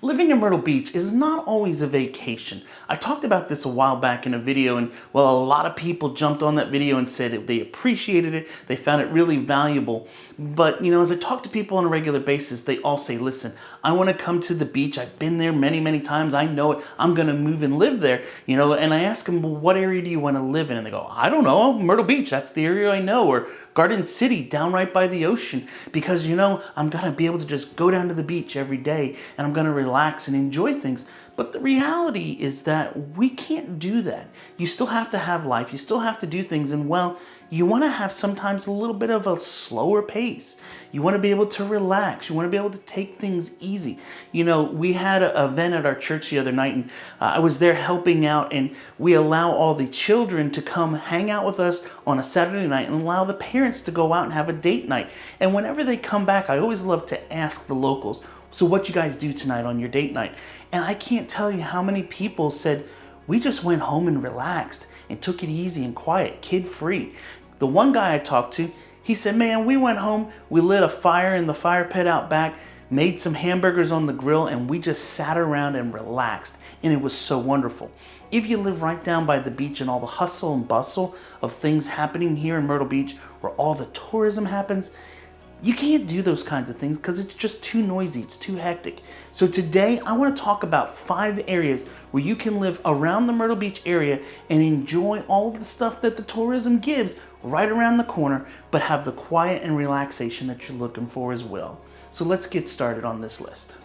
Living in Myrtle Beach is not always a vacation. I talked about this a while back in a video, and well, a lot of people jumped on that video and said they appreciated it, they found it really valuable. But as I talk to people on a regular basis, they all say, listen, I want to come to the beach. I've been there many, many times. I know it. I'm going to move and live there. And I ask them, well, what area do you want to live in? And they go, I don't know, Myrtle Beach, that's the area I know, or Garden City, down right by the ocean, because I'm gonna be able to just go down to the beach every day and I'm gonna relax and enjoy things. But the reality is that we can't do that. You still have to have life, you still have to do things, and you wanna have sometimes a little bit of a slower pace. You wanna be able to relax, you wanna be able to take things easy. We had an event at our church the other night, and I was there helping out, and we allow all the children to come hang out with us on a Saturday night and allow the parents to go out and have a date night. And whenever they come back, I always love to ask the locals, so what you guys do tonight on your date night? And I can't tell you how many people said, we just went home and relaxed and took it easy and quiet, kid-free. The one guy I talked to, he said, man, we went home, we lit a fire in the fire pit out back, made some hamburgers on the grill, and we just sat around and relaxed. And it was so wonderful. If you live right down by the beach and all the hustle and bustle of things happening here in Myrtle Beach, where all the tourism happens, you can't do those kinds of things because it's just too noisy, it's too hectic. So today I want to talk about 5 areas where you can live around the Myrtle Beach area and enjoy all of the stuff that the tourism gives right around the corner, but have the quiet and relaxation that you're looking for as well. So let's get started on this list.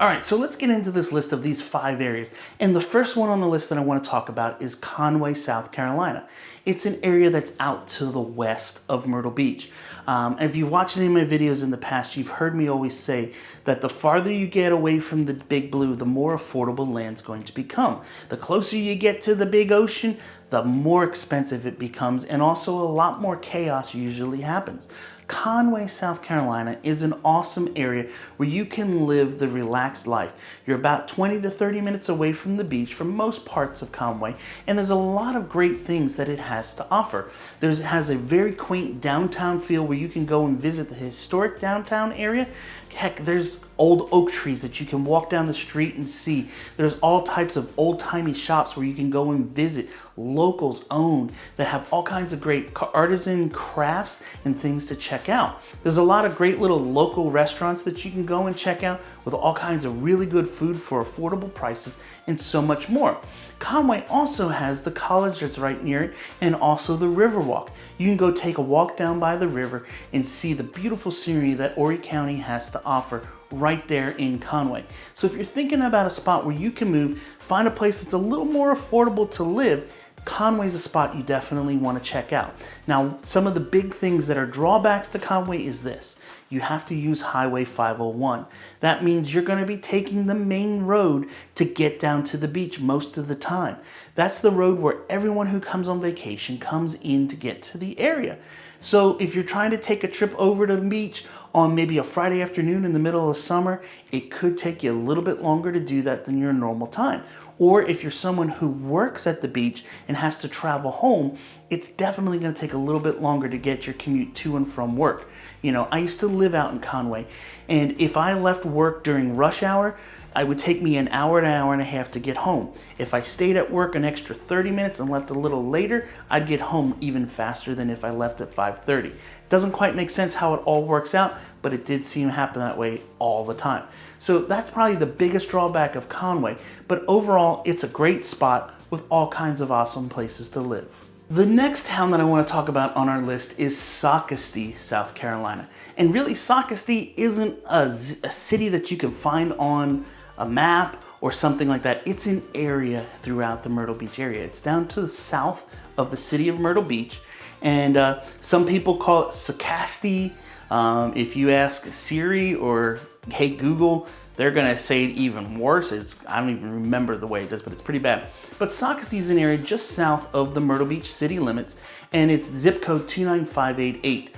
All right, so let's get into this list of these 5 areas. And the first one on the list that I want to talk about is Conway, South Carolina. It's an area that's out to the west of Myrtle Beach. If you've watched any of my videos in the past, you've heard me always say that the farther you get away from the Big Blue, the more affordable land's going to become. The closer you get to the big ocean, the more expensive it becomes, and also a lot more chaos usually happens. Conway, South Carolina is an awesome area where you can live the relaxed life. You're about 20 to 30 minutes away from the beach for most parts of Conway, and there's a lot of great things that it has to offer. It has a very quaint downtown feel where you can go and visit the historic downtown area. Heck, there's old oak trees that you can walk down the street and see. There's all types of old-timey shops where you can go and visit, locals owned, that have all kinds of great artisan crafts and things to check out. There's a lot of great little local restaurants that you can go and check out with all kinds of really good food for affordable prices and so much more. Conway also has the college that's right near it, and also the Riverwalk. You can go take a walk down by the river and see the beautiful scenery that Horry County has to offer right there in Conway. So if you're thinking about a spot where you can move, find a place that's a little more affordable to live, Conway's a spot you definitely want to check out. Now, some of the big things that are drawbacks to Conway is this. You have to use Highway 501. That means you're going to be taking the main road to get down to the beach most of the time. That's the road where everyone who comes on vacation comes in to get to the area. So if you're trying to take a trip over to the beach on maybe a Friday afternoon in the middle of summer, it could take you a little bit longer to do that than your normal time. Or if you're someone who works at the beach and has to travel home, it's definitely going to take a little bit longer to get your commute to and from work. I used to live out in Conway, and if I left work during rush hour, it would take me an hour and a half to get home. If I stayed at work an extra 30 minutes and left a little later, I'd get home even faster than if I left at 5:30. Doesn't quite make sense how it all works out, but it did seem to happen that way all the time. So that's probably the biggest drawback of Conway, but overall, it's a great spot with all kinds of awesome places to live. The next town that I want to talk about on our list is Socastee, South Carolina. And really, Socastee isn't a city that you can find on a map or something like that. It's an area throughout the Myrtle Beach area. It's down to the south of the city of Myrtle Beach, and some people call it Socastee. If you ask Siri or Hey Google, they're gonna say it even worse. I don't even remember the way it does, but it's pretty bad. But Socastee is an area just south of the Myrtle Beach city limits, and it's zip code 29588.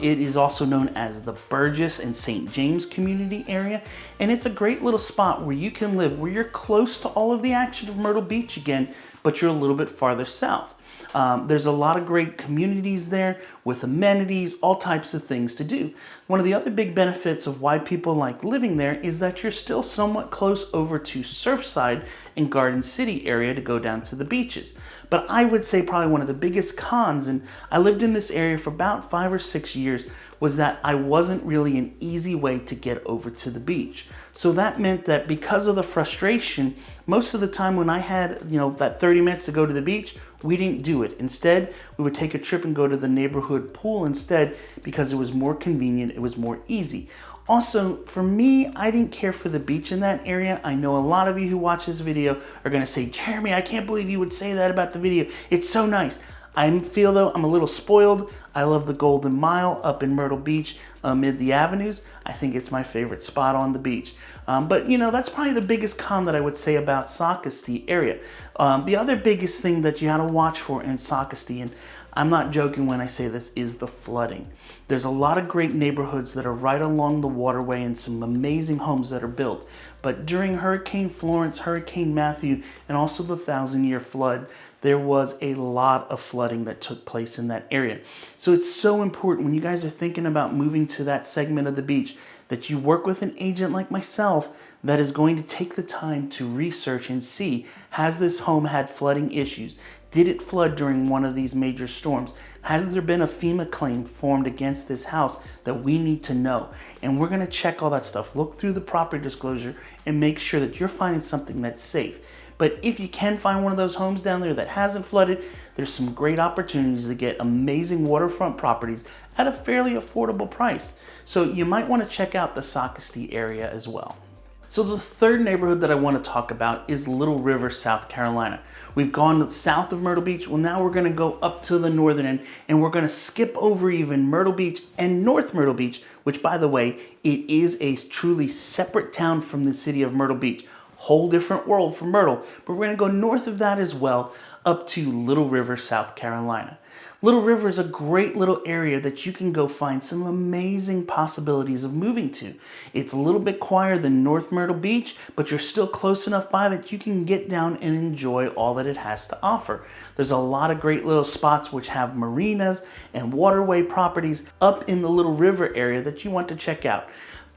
It is also known as the Burgess and St. James community area, and it's a great little spot where you can live, where you're close to all of the action of Myrtle Beach again, but you're a little bit farther south. There's a lot of great communities there with amenities, all types of things to do. One of the other big benefits of why people like living there is that you're still somewhat close over to Surfside and Garden City area to go down to the beaches. But I would say probably one of the biggest cons, and I lived in this area for about 5 or 6 years, was that I wasn't really an easy way to get over to the beach. So that meant that because of the frustration, most of the time when I had, that 30 minutes to go to the beach, we didn't do it. Instead, we would take a trip and go to the neighborhood pool instead because it was more convenient, it was more easy. Also, for me, I didn't care for the beach in that area. I know a lot of you who watch this video are gonna say, Jeremy, I can't believe you would say that about the video. It's so nice. I feel though I'm a little spoiled. I love the Golden Mile up in Myrtle Beach amid the avenues. I think it's my favorite spot on the beach. But that's probably the biggest con that I would say about Socastee area. The other biggest thing that you gotta watch for in Socastee, and I'm not joking when I say this, is the flooding. There's a lot of great neighborhoods that are right along the waterway and some amazing homes that are built. But during Hurricane Florence, Hurricane Matthew, and also the 1,000-year flood, there was a lot of flooding that took place in that area. So it's so important when you guys are thinking about moving to that segment of the beach that you work with an agent like myself that is going to take the time to research and see, has this home had flooding issues? Did it flood during one of these major storms? Has there been a FEMA claim formed against this house that we need to know? And we're gonna check all that stuff, look through the property disclosure and make sure that you're finding something that's safe. But if you can find one of those homes down there that hasn't flooded, there's some great opportunities to get amazing waterfront properties at a fairly affordable price. So you might want to check out the Socastee area as well. So the third neighborhood that I want to talk about is Little River, South Carolina. We've gone south of Myrtle Beach. Well, now we're going to go up to the northern end and we're going to skip over even Myrtle Beach and North Myrtle Beach, which by the way, it is a truly separate town from the city of Myrtle Beach. Whole different world from Myrtle, but we're going to go north of that as well up to Little River, South Carolina. Little River is a great little area that you can go find some amazing possibilities of moving to. It's a little bit quieter than North Myrtle Beach, but you're still close enough by that you can get down and enjoy all that it has to offer. There's a lot of great little spots which have marinas and waterway properties up in the Little River area that you want to check out.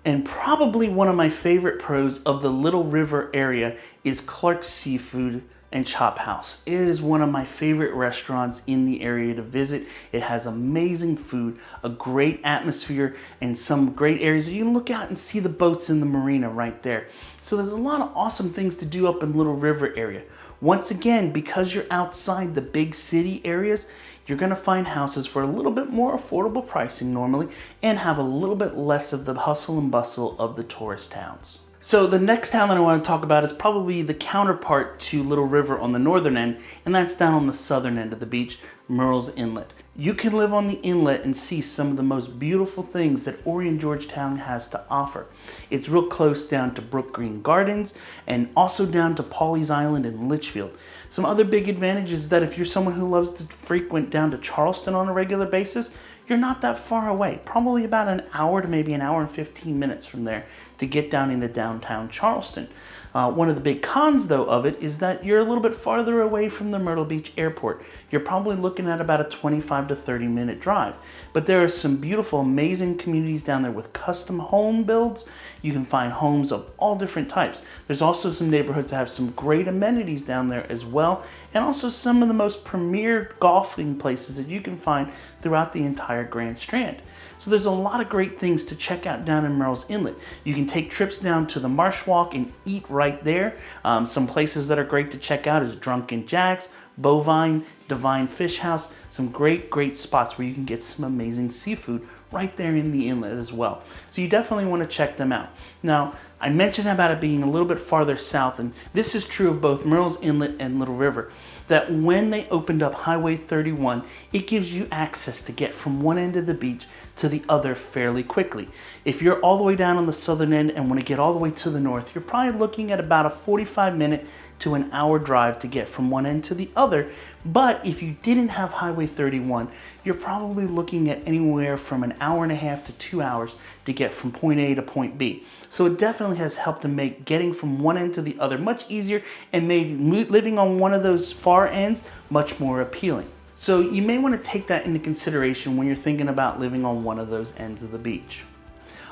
And probably one of my favorite pros of the Little River area is Clark's Seafood and Chop House. It is one of my favorite restaurants in the area to visit. It has amazing food, a great atmosphere, and some great areas. You can look out and see the boats in the marina right there. So there's a lot of awesome things to do up in Little River area. Once again, because you're outside the big city areas, you're going to find houses for a little bit more affordable pricing normally and have a little bit less of the hustle and bustle of the tourist towns. So the next town that I want to talk about is probably the counterpart to Little River on the northern end, and that's down on the southern end of the beach, Murrells Inlet. You can live on the inlet and see some of the most beautiful things that Orion Georgetown has to offer. It's real close down to Brook Green Gardens and also down to Pawleys Island and Litchfield. Some other big advantages is that if you're someone who loves to frequent down to Charleston on a regular basis, you're not that far away, probably about an hour to maybe an hour and 15 minutes from there to get down into downtown Charleston. One of the big cons though of it is that you're a little bit farther away from the Myrtle Beach Airport. You're probably looking at about a 25 to 30 minute drive. But there are some beautiful, amazing communities down there with custom home builds. You can find homes of all different types. There's also some neighborhoods that have some great amenities down there as well, and also some of the most premier golfing places that you can find throughout the entire Grand Strand. So there's a lot of great things to check out down in Murrells Inlet. You can take trips down to the Marsh Walk and eat right there. Some places that are great to check out is Drunken Jack's, Bovine, Divine Fish House. Some great spots where you can get some amazing seafood right there in the inlet as well. So you definitely want to check them out. Now, I mentioned about it being a little bit farther south, and this is true of both Murrells Inlet and Little River, that when they opened up Highway 31, it gives you access to get from one end of the beach to the other fairly quickly. If you're all the way down on the southern end and want to get all the way to the north, you're probably looking at about a 45-minute to an hour drive to get from one end to the other. But if you didn't have Highway 31, you're probably looking at anywhere from an hour and a half to 2 hours to get from point A to point B. So it definitely has helped to make getting from one end to the other much easier and made living on one of those far ends much more appealing. So you may want to take that into consideration when you're thinking about living on one of those ends of the beach.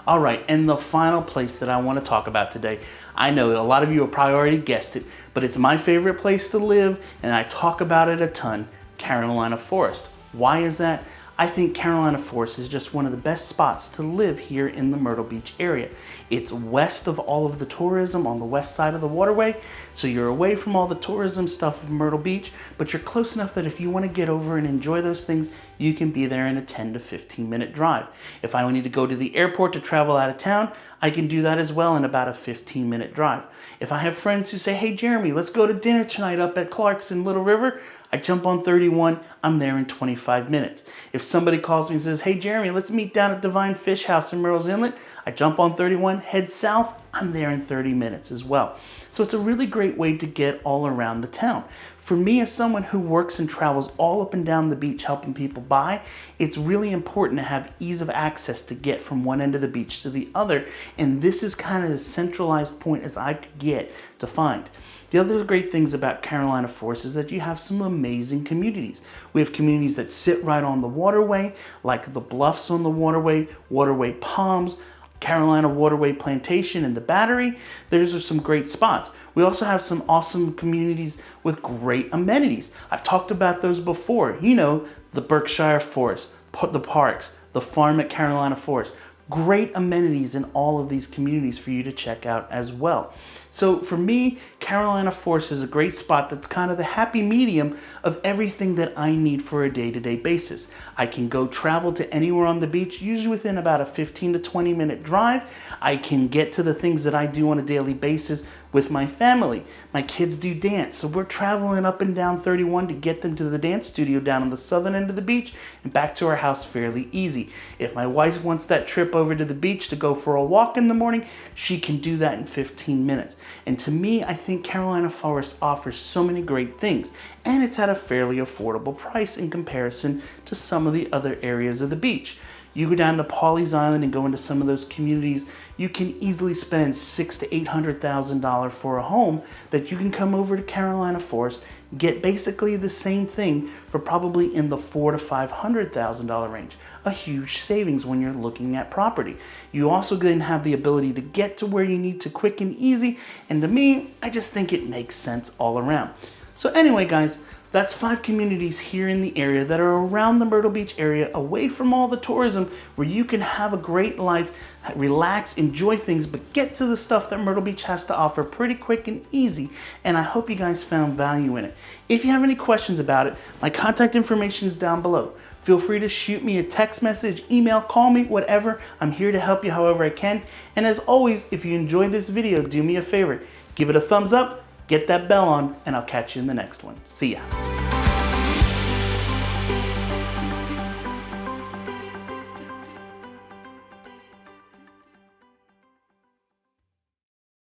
All right, and the final place that I want to talk about today, I know a lot of you have probably already guessed it, but it's my favorite place to live, and I talk about it a ton, Carolina Forest. Why is that? I think Carolina Forest is just one of the best spots to live here in the Myrtle Beach area. It's west of all of the tourism on the west side of the waterway, so you're away from all the tourism stuff of Myrtle Beach, but you're close enough that if you want to get over and enjoy those things, you can be there in a 10 to 15 minute drive. If I need to go to the airport to travel out of town, I can do that as well in about a 15-minute drive. If I have friends who say, hey Jeremy, let's go to dinner tonight up at Clark's in Little River, I jump on 31, I'm there in 25 minutes. If somebody calls me and says, hey Jeremy, let's meet down at Divine Fish House in Murrells Inlet, I jump on 31, head south, I'm there in 30 minutes as well. So it's a really great way to get all around the town. For me, as someone who works and travels all up and down the beach helping people buy, it's really important to have ease of access to get from one end of the beach to the other, and this is kind of as centralized point as I could get to find. The other great things about Carolina Forest is that you have some amazing communities. We have communities that sit right on the waterway, like the Bluffs on the waterway, Waterway Palms, Carolina Waterway Plantation, and the Battery. Those are some great spots. We also have some awesome communities with great amenities. I've talked about those before. You know, the Berkshire Forest, the parks, the farm at Carolina Forest. Great amenities in all of these communities for you to check out as well. So for me, Carolina Forest is a great spot that's kind of the happy medium of everything that I need for a day-to-day basis. I can go travel to anywhere on the beach, usually within about a 15 to 20 minute drive. I can get to the things that I do on a daily basis with my family. My kids do dance, so we're traveling up and down 31 to get them to the dance studio down on the southern end of the beach and back to our house fairly easy. If my wife wants that trip over to the beach to go for a walk in the morning, she can do that in 15 minutes. And to me, I think Carolina Forest offers so many great things, and it's at a fairly affordable price in comparison to some of the other areas of the beach. You go down to Pawleys Island and go into some of those communities, you can easily spend $600,000 to $800,000 for a home that you can come over to Carolina Forest, get basically the same thing for probably in the $400,000 to $500,000 range. A huge savings when you're looking at property. You also then have the ability to get to where you need to quick and easy, and to me, I just think it makes sense all around. So anyway, guys, that's 5 communities here in the area that are around the Myrtle Beach area, away from all the tourism, where you can have a great life, relax, enjoy things, but get to the stuff that Myrtle Beach has to offer pretty quick and easy. And I hope you guys found value in it. If you have any questions about it, my contact information is down below. Feel free to shoot me a text message, email, call me, whatever. I'm here to help you however I can. And as always, if you enjoyed this video, do me a favor, give it a thumbs up, get that bell on, and I'll catch you in the next one. See ya.